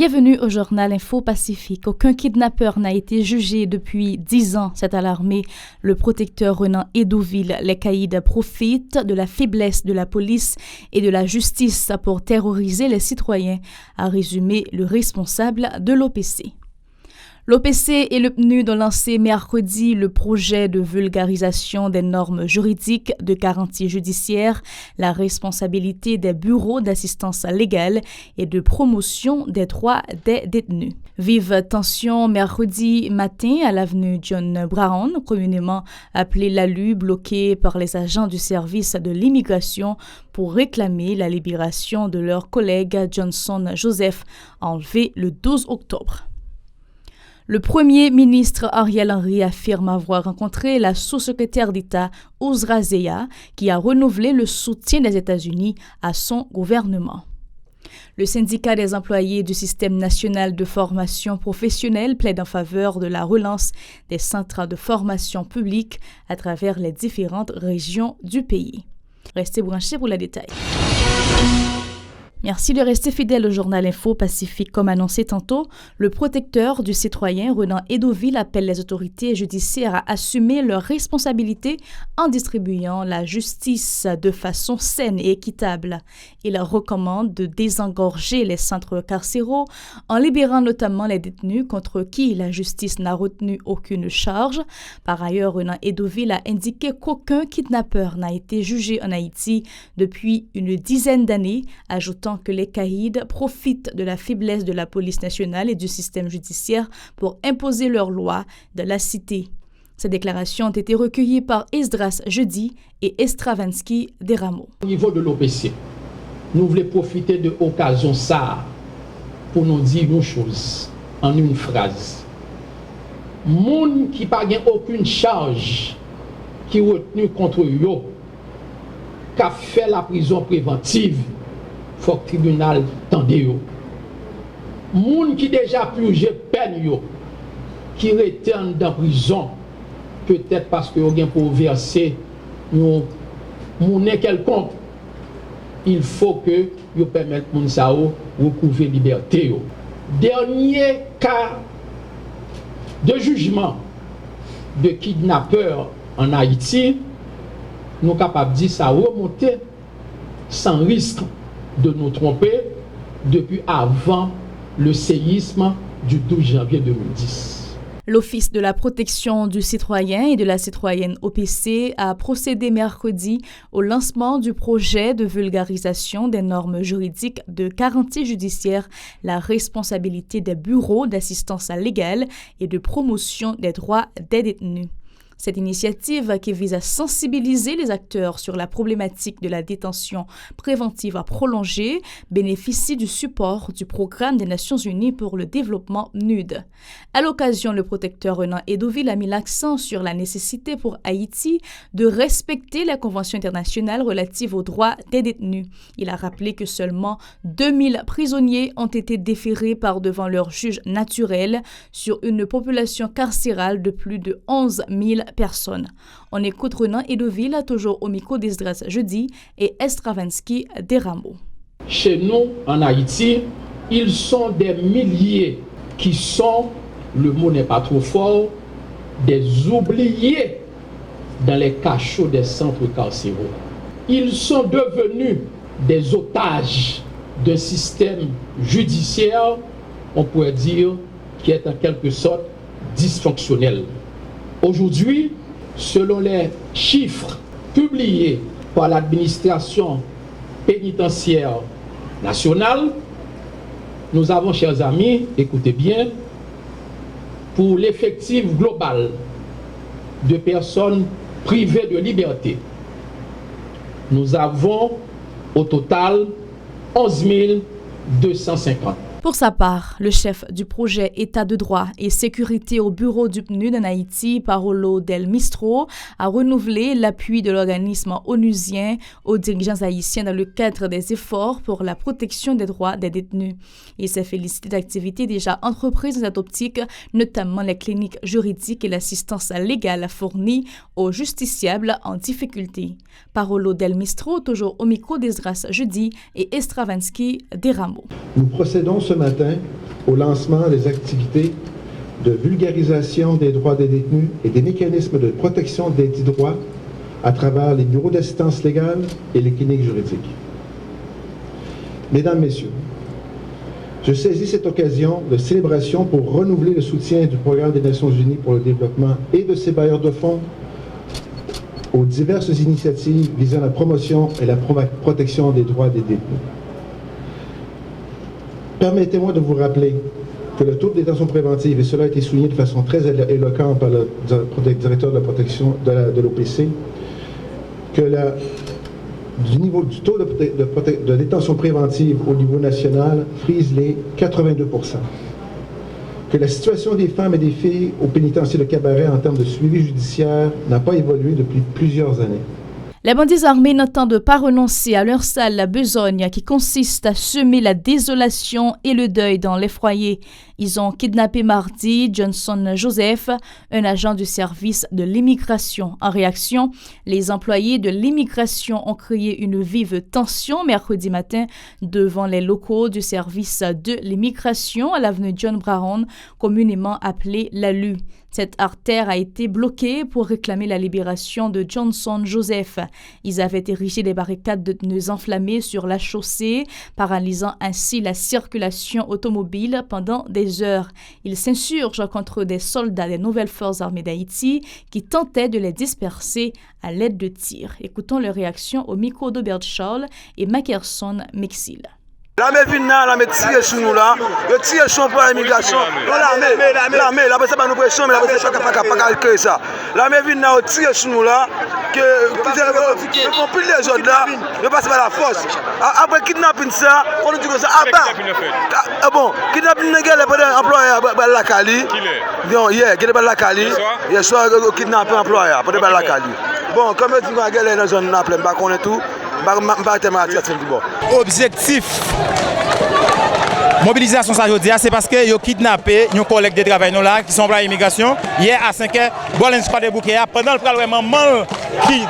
Bienvenue au journal Info Pacifique. Aucun kidnappeur n'a été jugé depuis 10 ans, s'est alarmé le protecteur Renan Edoville. Les caïds profitent de la faiblesse de la police et de la justice pour terroriser les citoyens, a résumé le responsable de l'OPC. L'OPC et le PNUD ont lancé mercredi le projet de vulgarisation des normes juridiques de garantie judiciaire, la responsabilité des bureaux d'assistance légale et de promotion des droits des détenus. Vive tension mercredi matin à l'avenue John Brown, communément appelée l'ALU, bloquée par les agents du service de l'immigration pour réclamer la libération de leur collègue Johnson Joseph, enlevé le 12 octobre. Le premier ministre Ariel Henry affirme avoir rencontré la sous-secrétaire d'État Uzra Zeya, qui a renouvelé le soutien des États-Unis à son gouvernement. Le syndicat des employés du système national de formation professionnelle plaide en faveur de la relance des centres de formation publique à travers les différentes régions du pays. Restez branchés pour les détails. Merci de rester fidèle au journal Info Pacifique. Comme annoncé tantôt, le protecteur du citoyen Renan Edoville appelle les autorités judiciaires à assumer leurs responsabilités en distribuant la justice de façon saine et équitable. Il recommande de désengorger les centres carcéraux en libérant notamment les détenus contre qui la justice n'a retenu aucune charge. Par ailleurs, Renan Edoville a indiqué qu'aucun kidnappeur n'a été jugé en Haïti depuis une dizaine d'années, ajoutant que les caïds profitent de la faiblesse de la police nationale et du système judiciaire pour imposer leurs lois dans la cité. Ces déclarations ont été recueillies par Esdras Jeudi et Estravansky Deramo. Au niveau de l'OPC, nous voulons profiter de l'occasion ça pour nous dire une chose en une phrase. Moun qui n'a pas aucune charge qui est retenue contre eux, qui a fait la prison préventive, faut que le tribunal tende yo. Moun qui déjà purgé peine yo, qui retourne dans prison, peut-être parce que yon pour verser yon monnaie quelconque, il faut que yo permette moun sa yo recouvrer liberté yo. Dernier cas de jugement de kidnappeur en Haïti, nous sommes capables de dire ça remonter sans risque de nous tromper depuis avant le séisme du 12 janvier 2010. L'Office de la protection du citoyen et de la citoyenne OPC a procédé mercredi au lancement du projet de vulgarisation des normes juridiques de garantie judiciaire, la responsabilité des bureaux d'assistance légale et de promotion des droits des détenus. Cette initiative, qui vise à sensibiliser les acteurs sur la problématique de la détention préventive à prolonger, bénéficie du support du Programme des Nations Unies pour le développement PNUD. À l'occasion, le protecteur Renan Edoville a mis l'accent sur la nécessité pour Haïti de respecter la Convention internationale relative aux droits des détenus. Il a rappelé que seulement 2000 prisonniers ont été déférés par devant leur juge naturel sur une population carcérale de plus de 11 000 personnes. On écoute Renan Edoville, toujours au micro d'Esdras Jeudi et Estravansky Deramo. Chez nous, en Haïti, ils sont des milliers qui sont, le mot n'est pas trop fort, des oubliés dans les cachots des centres carcéraux. Ils sont devenus des otages d'un système judiciaire, on pourrait dire, qui est en quelque sorte dysfonctionnel. Aujourd'hui, selon les chiffres publiés par l'administration pénitentiaire nationale, nous avons, chers amis, écoutez bien, pour l'effectif global de personnes privées de liberté, nous avons au total 11 250. Pour sa part, le chef du projet État de droit et sécurité au bureau du PNUD en Haïti, Parolo Del Mistro, a renouvelé l'appui de l'organisme onusien aux dirigeants haïtiens dans le cadre des efforts pour la protection des droits des détenus. Il s'est félicité d'activités déjà entreprises dans cette optique, notamment les cliniques juridiques et l'assistance légale fournie aux justiciables en difficulté. Parolo Del Mistro, toujours au micro d'Esdras Jeudi et Estravansky Deramo. Nous procédons ce matin au lancement des activités de vulgarisation des droits des détenus et des mécanismes de protection des dits droits à travers les bureaux d'assistance légale et les cliniques juridiques. Mesdames, Messieurs, je saisis cette occasion de célébration pour renouveler le soutien du Programme des Nations Unies pour le développement et de ses bailleurs de fonds aux diverses initiatives visant la promotion et la protection des droits des détenus. Permettez-moi de vous rappeler que le taux de détention préventive, et cela a été souligné de façon très éloquente par le directeur de la protection de l'OPC, que du taux de détention préventive au niveau national frise les 82%. Que la situation des femmes et des filles au pénitencier de Cabaret en termes de suivi judiciaire n'a pas évolué depuis plusieurs années. Les bandits armés n'entendent pas renoncer à leur sale besogne qui consiste à semer la désolation et le deuil dans les foyers. Ils ont kidnappé mardi Johnson Joseph, un agent du service de l'immigration. En réaction, les employés de l'immigration ont créé une vive tension mercredi matin devant les locaux du service de l'immigration à l'avenue John Brown, communément appelée l'ALU. Cette artère a été bloquée pour réclamer la libération de Johnson Joseph. Ils avaient érigé des barricades de pneus enflammés sur la chaussée, paralysant ainsi la circulation automobile pendant des heures. Ils s'insurgent contre des soldats des Nouvelles Forces armées d'Haïti qui tentaient de les disperser à l'aide de tirs. Écoutons leur réaction au micro d'Aubert Charles et Mackerson Mexil. L'armée vient là, l'armée tire sur nous là, le tire sur pour l'immigration. L'armée, après ça, pas nous pression, mais après ça, pas créer ça. L'armée vient là, tire sur nous là, que on pile les autres là, je passe par la force. Après kidnapping ça, on nous dit que ça, ah bon, kidnapping n'est pas les employés à la Cali. Non, hier, qui est la Cali. Hier soir, kidnapping employé, après la Cali. Bon, comme tu dis, on a dans zone là, plein, on est tout. Objectif mobilisation ça je dis c'est parce que yo kidnappé nos collègues de travail nous là qui sont pour l'immigration hier à 5h bon l'espoir de bouquet pendant le pral maman qui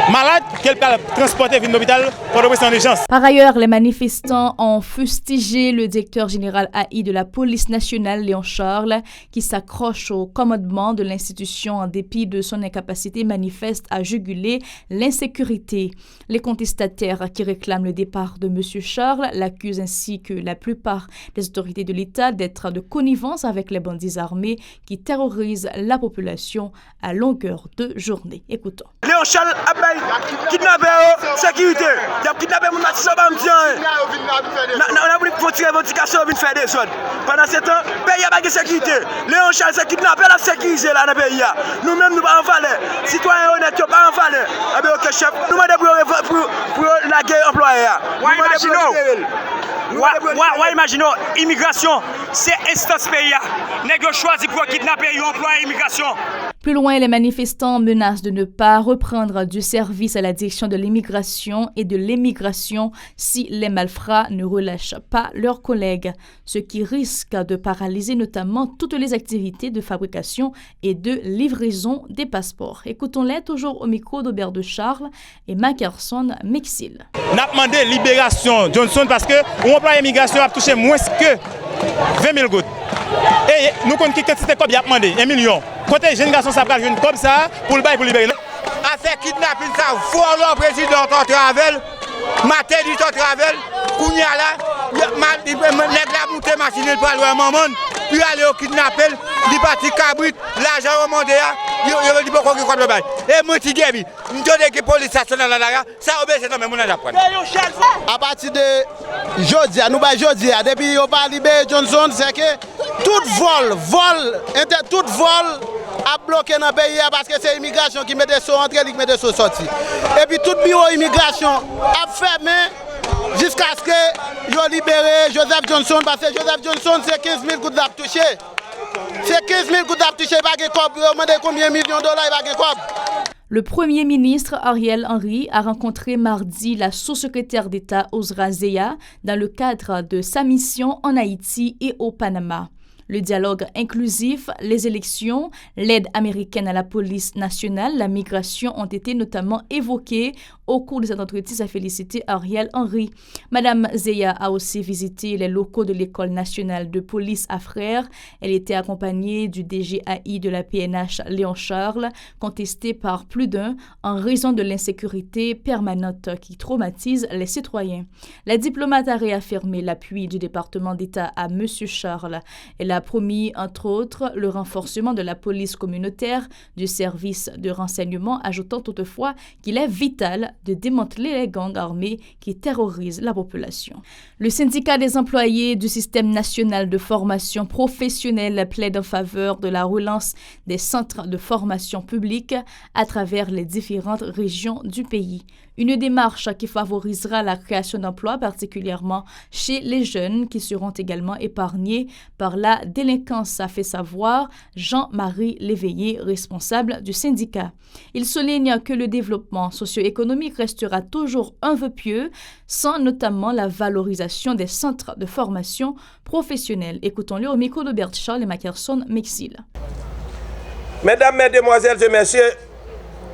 malade qu'elle peut transporter vers l'hôpital pour en urgence. Par ailleurs, les manifestants ont fustigé le directeur général AI de la police nationale Léon Charles qui s'accroche au commandement de l'institution en dépit de son incapacité manifeste à juguler l'insécurité. Les contestataires qui réclament le départ de M. Charles l'accusent ainsi que la plupart des autorités de l'État d'être de connivence avec les bandits armés qui terrorisent la population à longueur de journée. Écoutons. Léon Charles a kidnappé sécurité. Il a kidnappé mon match ça va me dire. On a voulu tirer revendication pour faire des choses. Pendant ce temps, le pays a pas de sécurité. Léon Charles s'est kidnappé la sécurité là dans le pays. Nous-mêmes nous pas en valeur. Citoyens honnêtes pas en valeur. OK chef, nous demandons pour la guerre employée. Imaginons, immigration, c'est instance pays. Nèg choisi pour kidnapper un employé immigration. Plus loin, les manifestants menacent de ne pas reprendre du service à la direction de l'immigration et de l'émigration si les malfrats ne relâchent pas leurs collègues, ce qui risque de paralyser notamment toutes les activités de fabrication et de livraison des passeports. Écoutons-les toujours au micro d'Aubert de Charles et Mackerson Mexil. On a demandé libération Johnson parce que l'employé immigration a touché moins que 20 000 gouttes. Et nous connaissons qui quantité comme il a demandé 1 million. Côté jeune garçon ça prend comme ça pour le bail pour libérer. A fait kidnapping ça volant président ton travel, matin du ton travel, kounya là, nèg la monter machine pour aller maman, puis aller au kidnapper, di parti cabrit, l'argent remonté yo di beaucoup comme le bail. Et moi ti gebi, m'donne que police nationale là, ça obéit non mais mon a prendre. À partir de jeudi, nous ba jeudi depuis on pas libérer Johnson, c'est que tout vol a bloqué dans le pays parce que c'est l'immigration qui met des sous entrées, qui met des sous sorties. Et puis tout bureau immigration a fermé jusqu'à ce que ils libéré Joseph Johnson parce que Joseph Johnson c'est 15 000 gouttes d'ap touché. C'est 15 000 gouttes d'ap touché, pas de cop. Vous demandez combien de millions de dollars, pas de cop. Le Premier ministre Ariel Henry a rencontré mardi la sous-secrétaire d'État Ozra Zeya dans le cadre de sa mission en Haïti et au Panama. Le dialogue inclusif, les élections, l'aide américaine à la police nationale, la migration ont été notamment évoqués Au cours de cet entretien, ça a félicité Ariel Henry. Madame Zeya a aussi visité les locaux de l'École nationale de police à Frères. Elle était accompagnée du DGAI de la PNH Léon Charles, contesté par plus d'un en raison de l'insécurité permanente qui traumatise les citoyens. La diplomate a réaffirmé l'appui du département d'État à M. Charles. Elle a promis, entre autres, le renforcement de la police communautaire, du service de renseignement, ajoutant toutefois qu'il est vital de démanteler les gangs armés qui terrorisent la population. Le syndicat des employés du système national de formation professionnelle plaide en faveur de la relance des centres de formation publique à travers les différentes régions du pays. Une démarche qui favorisera la création d'emplois, particulièrement chez les jeunes qui seront également épargnés par la délinquance, a fait savoir Jean-Marie Léveillé, responsable du syndicat. Il souligne que le développement socio-économique restera toujours un vœu pieux, sans notamment la valorisation des centres de formation professionnelle. Écoutons-le au micro de Bert Charles et Mackerson Mexil. Mesdames, Mesdemoiselles et Messieurs,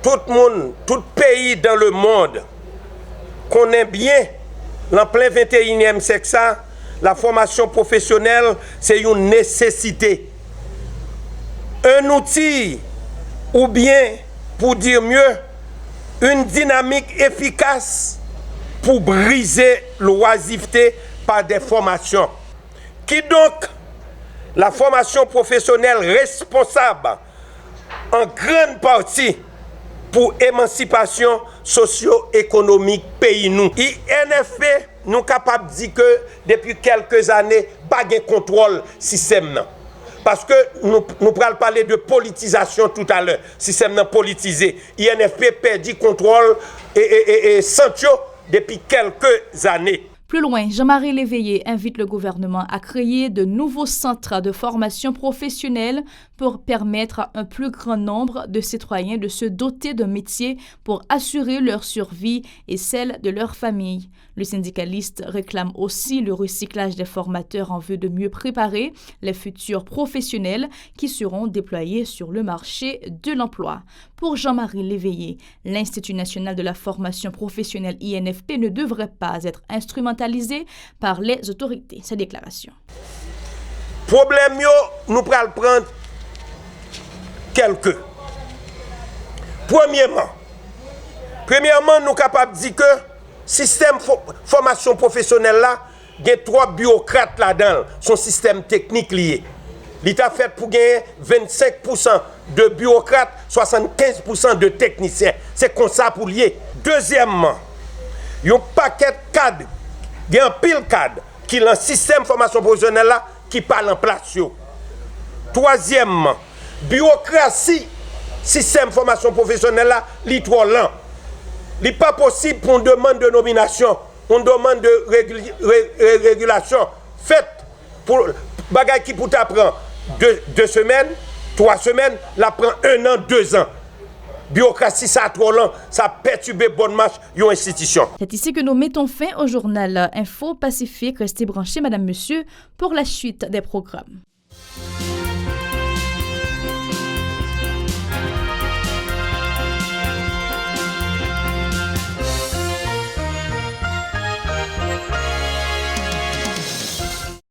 tout le monde, tout pays dans le monde connaît bien, en plein 21e siècle, la formation professionnelle, c'est une nécessité. Un outil, ou bien, pour dire mieux, une dynamique efficace pour briser l'oisiveté par des formations. Qui donc, la formation professionnelle responsable en grande partie pour émancipation socio-économique pays nous. INFP nous capable de dire que depuis quelques années, pas de contrôle système. Parce que nous allons parler de politisation tout à l'heure, système politisé. INFP perdit contrôle et sentio depuis quelques années. Plus loin, Jean-Marie Léveillé invite le gouvernement à créer de nouveaux centres de formation professionnelle pour permettre à un plus grand nombre de citoyens de se doter d'un métier pour assurer leur survie et celle de leur famille. Le syndicaliste réclame aussi le recyclage des formateurs en vue de mieux préparer les futurs professionnels qui seront déployés sur le marché de l'emploi. Pour Jean-Marie Léveillé, l'Institut national de la formation professionnelle INFP ne devrait pas être instrumentalisé par les autorités. Sa déclaration. Problème yo, nous pral prendre quelques. Premièrement, nous sommes capables de dire que système formation professionnelle là, il y a 3 bureaucrates là-dedans, son système technique lié. L'État fait pour gagner 25% de bureaucrates, 75% de techniciens. C'est comme ça pour lier. Deuxièmement, il y a un paquet de cadres, il y a un pile cadre qui est un système formation professionnelle là, qui parle en place. Troisièmement, bureaucratie, système formation professionnelle là, il trop lent. Il n'est pas possible pour une demande de nomination, une demande de régulation faite pour bagay qui pour t'apprendre 2 semaines, 3 semaines, la prend 1 an, 2 ans. Bureaucratie, ça trop lent, ça perturbe bonne marche d'une institution. C'est ici que nous mettons fin au journal Info Pacifique. Restez branchés, madame, monsieur, pour la suite des programmes.